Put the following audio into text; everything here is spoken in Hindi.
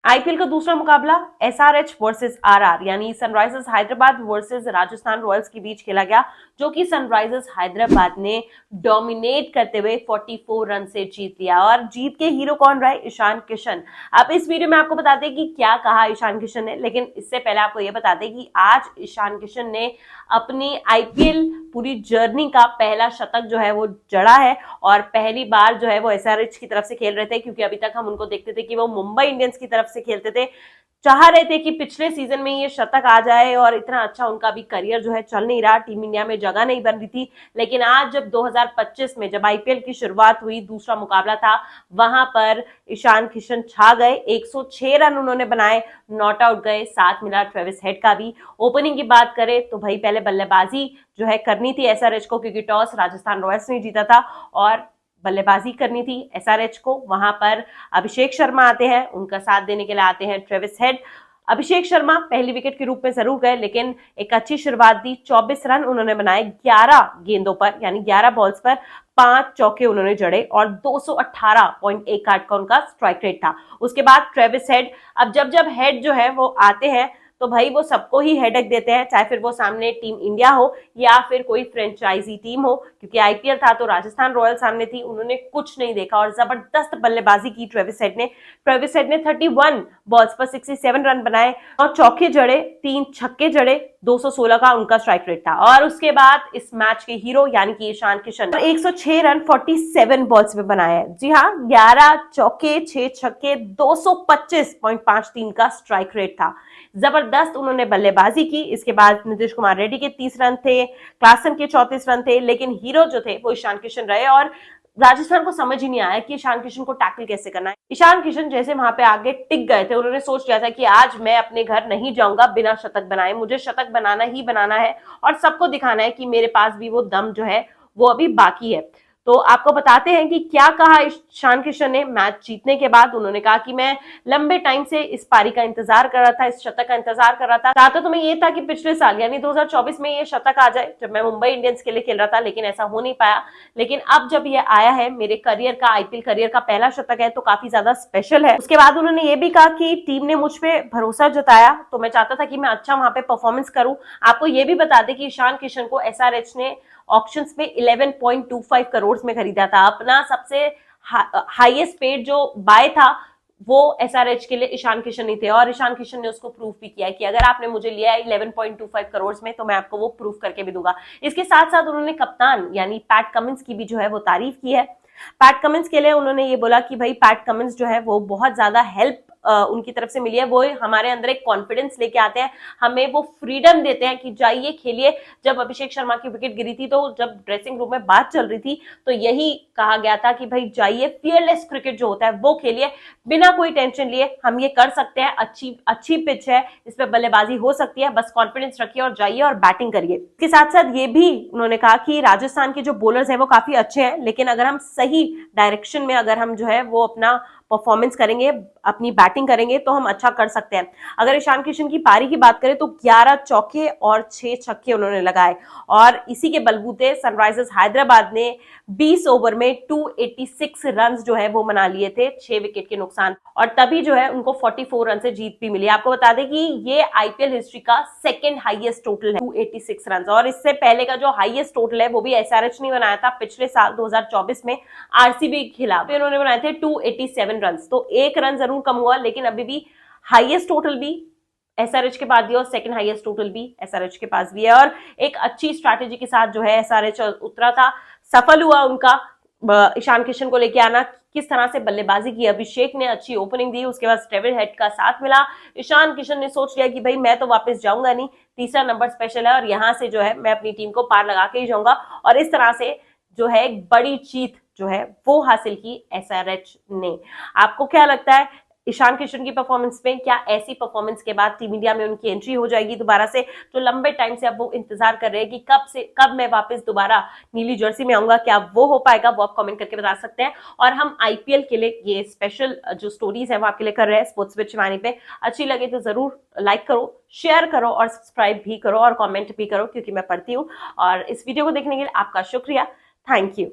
आईपीएल का दूसरा मुकाबला एसआरएच वर्सेस आरआर यानी Sunrisers Hyderabad versus Rajasthan Royals के बीच खेला गया, जो कि सनराइजर्स हैदराबाद ने डोमिनेट करते हुए 44 रन से जीत लिया। और जीत के हीरो कौन रहे? ईशान किशन। अब इस वीडियो में आपको बता दें कि क्या कहा ईशान किशन ने, लेकिन इससे पहले आपको यह बता दें कि आज ईशान किशन ने अपनी आईपीएल पूरी जर्नी का पहला शतक जो है वो जड़ा है, और पहली बार जो है वो एसआरएच की तरफ से खेल रहे थे, क्योंकि अभी तक हम उनको देखते थे कि वो मुंबई इंडियंस की तरफ से खेलते थे। चाह रहे थे कि पिछले सीजन में ये शतक आ जाए, और इतना अच्छा उनका भी करियर जो है चल नहीं रहा, टीम इंडिया में जगह नहीं बन रही थी। लेकिन आज जब 2025 में जब आईपीएल की शुरुआत हुई, दूसरा मुकाबला था, वहां पर ईशान किशन छा गए। 106 रन उन्होंने बनाए, नॉट आउट गए, साथ मिला ट्रेविस हेड का भी। ओपनिंग की बात करें तो भाई पहले बल्लेबाजी जो है करनी थी एसआरएच को, क्योंकि टॉस राजस्थान रॉयल्स ने जीता था और बल्लेबाजी करनी थी एसआरएच को। वहां पर अभिषेक शर्मा आते हैं, उनका साथ देने के लिए आते हैं ट्रेविस हेड। अभिषेक शर्मा पहली विकेट के रूप में जरूर गए, लेकिन एक अच्छी शुरुआत दी। 24 रन उन्होंने बनाए 11 गेंदों पर, यानी 11 बॉल्स पर 5 चौके उन्होंने जड़े, और 218.18 का उनका स्ट्राइक रेट था। उसके बाद ट्रेविस हेड, अब जब जब हेड जो है वो आते हैं तो भाई वो सबको ही हेडेक देते हैं, चाहे फिर वो सामने टीम इंडिया हो या फिर कोई फ्रेंचाइजी टीम हो, क्योंकि आईपीएल था तो राजस्थान रॉयल सामने थी। उन्होंने कुछ नहीं देखा और जबरदस्त बल्लेबाजी की ट्रेविस हेड ने। 31 बॉल्स पर 67 रन बनाए और चौके जड़े, 3 छक्के जड़े, 216 का उनका स्ट्राइक रेट था। और उसके बाद इस मैच के हीरो यानी कि ईशान किशन 106 रन 47 बॉल्स में बनाए। जी हाँ, 11 चौके, 6 छक्के, 225.53 का स्ट्राइक रेट था। जबरदस्त उन्होंने बल्लेबाजी की। इसके बाद नीतीश कुमार रेड्डी के 30 रन थे, क्लासन के 34 रन थे, लेकिन हीरो जो थे वो ईशान किशन रहे। और राजस्थान को समझ ही नहीं आया कि ईशान किशन को टैकल कैसे करना है। ईशान किशन जैसे वहां पे आगे टिक गए थे, उन्होंने सोच लिया था कि आज मैं अपने घर नहीं जाऊंगा बिना शतक बनाए, मुझे शतक बनाना ही बनाना है और सबको दिखाना है कि मेरे पास भी वो दम जो है वो अभी बाकी है। तो आपको बताते हैं कि क्या कहा ईशान किशन ने मैच जीतने के बाद। उन्होंने कहा कि मैं लंबे टाइम से इस पारी का इंतजार कर रहा था, इस शतक का इंतजार कर रहा था। चाहता तो मैं ये था कि पिछले साल यानी 2024 में ये शतक आ जाए जब मैं मुंबई इंडियंस के लिए खेल रहा था, लेकिन ऐसा हो नहीं पाया। लेकिन अब जब ये आया है, मेरे करियर का, आईपीएल करियर का पहला शतक है, तो काफी ज्यादा स्पेशल है। उसके बाद उन्होंने ये भी कहा कि टीम ने मुझ पे भरोसा जताया, तो मैं चाहता था कि मैं अच्छा वहां पे परफॉर्मेंस करूं। आपको ये भी बता दें कि ईशान किशन को एसआरएच ने ऑक्शंस में 11.25 करोड़ में खरीदा था। अपना सबसे हाईएस्ट पेड जो बाय था वो एसआरएच के लिए ईशान किशन ही थे, और ईशान किशन ने उसको प्रूफ भी किया कि अगर आपने मुझे लिया है 11.25 करोड़ में तो मैं आपको वो प्रूफ करके भी दूंगा। इसके साथ साथ उन्होंने कप्तान यानी पैट कमिंस की भी जो है वो तारीफ की है। पैट कमिंस के लिए उन्होंने ये बोला कि भाई पैट कमिंस जो है वो बहुत ज्यादा हेल्प उनकी तरफ से मिली है। वो हमारे अंदर एक कॉन्फिडेंस लेके आते हैं, हमें वो फ्रीडम देते हैं कि जाइए खेलिए। जब अभिषेक शर्मा की विकेट गिरी थी, तो जब ड्रेसिंग रूम में बात चल रही थी, तो यही कहा गया था कि भाई जाइए, फियरलेस क्रिकेट जो होता है वो खेलिए, बिना कोई टेंशन लिए हम ये कर सकते हैं। अच्छी अच्छी पिच है, इस पे बल्लेबाजी हो सकती है, बस कॉन्फिडेंस रखिए और जाइए और बैटिंग करिए। इसके साथ साथ ये भी उन्होंने कहा कि राजस्थान के जो बॉलर्स हैं वो काफी अच्छे हैं, लेकिन अगर हम सही डायरेक्शन में अगर हम जो है वो अपना परफॉर्मेंस करेंगे, अपनी बैटिंग करेंगे, तो हम अच्छा कर सकते हैं। अगर ईशान किशन की पारी की बात करें तो 11 चौके और 6 छक्के उन्होंने लगाए, और इसी के बलबूते सनराइजर्स हैदराबाद ने 20 ओवर में 286 रन जो है वो बना लिए थे, 6 विकेट के नुकसान, और तभी जो है उनको 44 रन से जीत भी मिली। आपको बता दें कि ये आईपीएल हिस्ट्री का सेकंड हाईएस्ट टोटल है, 286 रन। और इससे पहले का जो हाईएस्ट टोटल है वो भी एसआरएच ने बनाया था पिछले साल 2024 में आरसीबी के खिलाफ, उन्होंने बनाए थे 287 रन। तो 1 रन जरूर कम हुआ, लेकिन अभी भी हाईएस्ट टोटल भी एसआरएच के पास भी और सेकंड हाईएस्ट टोटल भी एसआरएच के पास भी है। और एक अच्छी स्ट्रैटेजी के साथ जो है एसआरएच उतरा था, सफल हुआ उनका ईशान किशन को लेके आना। किस तरह से बल्लेबाजी की, अभिषेक ने अच्छी ओपनिंग दी, उसके बाद ट्रेविस हेड का साथ मिला। ईशान किशन ने सोच लिया कि भाई मैं तो वापस जाऊंगा नहीं, तीसरा नंबर स्पेशल है और यहां से जो है मैं अपनी टीम को पार लगा के ही जाऊंगा, और इस तरह से जो है एक बड़ी जीत जो है वो हासिल की एसआरएच ने। आपको क्या लगता है ईशान किशन की परफॉर्मेंस में? क्या ऐसी परफॉर्मेंस के बाद टीम इंडिया में उनकी एंट्री हो जाएगी दोबारा से? तो लंबे टाइम से अब वो इंतजार कर रहे हैं कि कब मैं वापस दोबारा नीली जर्सी में आऊंगा। क्या वो हो पाएगा? वो आप कमेंट करके बता सकते हैं। और हम आईपीएल के लिए ये स्पेशल जो स्टोरीज है वो आपके लिए कर रहे हैं स्पोर्ट्स विद शिवानी पे। अच्छी लगे तो जरूर लाइक करो, शेयर करो और सब्सक्राइब भी करो और कॉमेंट भी करो, क्योंकि मैं पढ़ती हूँ। और इस वीडियो को देखने के लिए आपका शुक्रिया। Thank you.